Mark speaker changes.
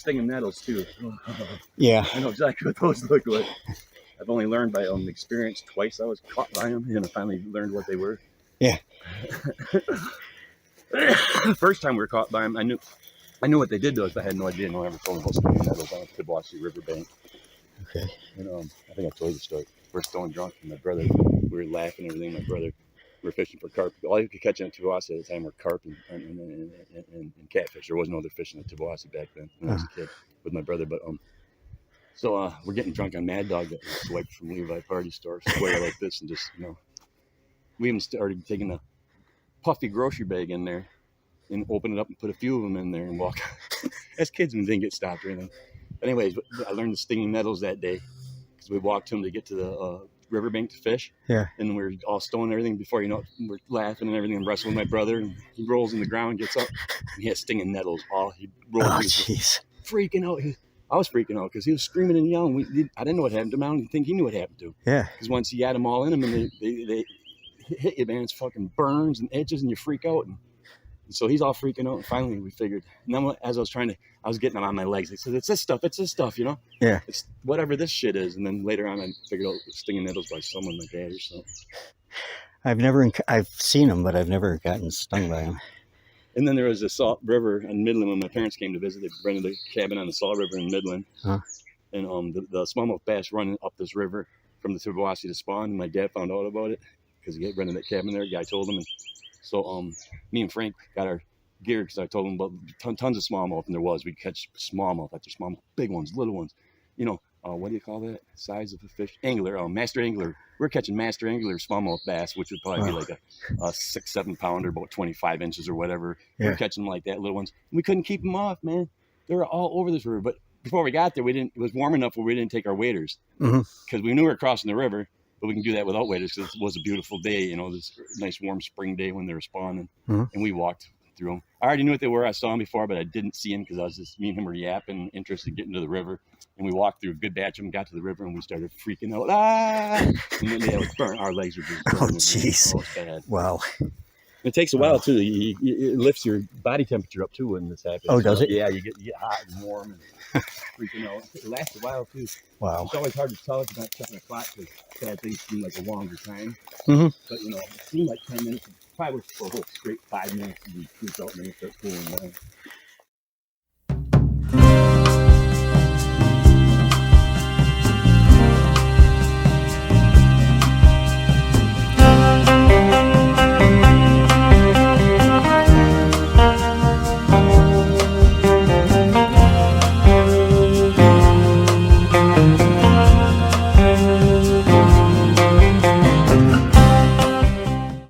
Speaker 1: stinging nettles too.
Speaker 2: Yeah.
Speaker 1: I know exactly what those look like. I've only learned by experience twice. I was caught by them, and I finally learned what they were.
Speaker 2: Yeah.
Speaker 1: First time we were caught by them, I knew what they did to us, but I had no idea. No one ever told me about stinging nettles on the Tibuacy Riverbank.
Speaker 2: Okay.
Speaker 1: And I think I told you the story. We're stone drunk, and my brother, we were laughing and everything. My brother, we were fishing for carp. All you could catch in Tibuacy at the time were carp and catfish. There was no other fish in the Tibuacy back then when I was a kid with my brother. But so we're getting drunk on Mad Dog that was swiped from Levi Party Store, square like this, and just we even started taking a puffy grocery bag in there and open it up and put a few of them in there and walk. As kids, we didn't get stopped or anything. But anyways, I learned the stinging nettles that day because we walked to them to get to the riverbank to fish.
Speaker 2: Yeah.
Speaker 1: And we were all stoned and everything. Before you know it, we're laughing and everything and wrestling with my brother. And he rolls in the ground, gets up, and he had stinging nettles. He rolled.
Speaker 2: Oh, jeez.
Speaker 1: Freaking out. I was freaking out because he was screaming and yelling. I didn't know what happened to him. I don't even think he knew what happened to him.
Speaker 2: Yeah.
Speaker 1: Because once he had them all in him and they hit you, man, it's fucking burns and edges and you freak out. And so he's all freaking out. And finally we figured. And then as I was getting him on my legs. They said, it's this stuff,
Speaker 2: Yeah.
Speaker 1: It's whatever this shit is. And then later on I figured out stinging nettles by someone, my dad or something.
Speaker 2: I've seen them, but I've never gotten stung by them.
Speaker 1: And then there was a Salt River in Midland when my parents came to visit. They rented a cabin on the Salt River in Midland. And the smallmouth bass running up this river from the Tibuacy to spawn. And my dad found out about it because he had rented that cabin there. The guy told him. And so me and Frank got our gear because I told him about tons of smallmouth. And we'd catch smallmouth after smallmouth, big ones, little ones. What do you call that? Size of a fish? Angler, master angler. We're catching master angler smallmouth bass, which would probably be like a 6-7 pounder, about 25 inches or whatever. Yeah. We're catching them like that, little ones. We couldn't keep them off, man. They were all over this river. But before we got there, it was warm enough where we didn't take our waders because we knew we were crossing the river, but we can do that without waders because it was a beautiful day, this nice warm spring day when they were spawning, and we walked through them. I already knew what they were. I saw them before, but I didn't see them because me and him were yapping, interested in getting to the river. And we walked through a good batch of them, got to the river, and we started freaking out. And then they would burn. Our legs were just burning.
Speaker 2: Oh, jeez.
Speaker 1: Oh, it's bad.
Speaker 2: Wow.
Speaker 1: It takes a while, too. It lifts your body temperature up, too, when this happens.
Speaker 2: Oh, does it?
Speaker 1: Yeah, you get hot and warm and freaking out. It lasts a while, too.
Speaker 2: Wow.
Speaker 1: It's always hard to tell if you're not checking a clock because bad things seem like a longer time.
Speaker 2: But,
Speaker 1: it seemed like 10 minutes. Probably was for a whole straight 5 minutes and we freaked out and then it started cooling down.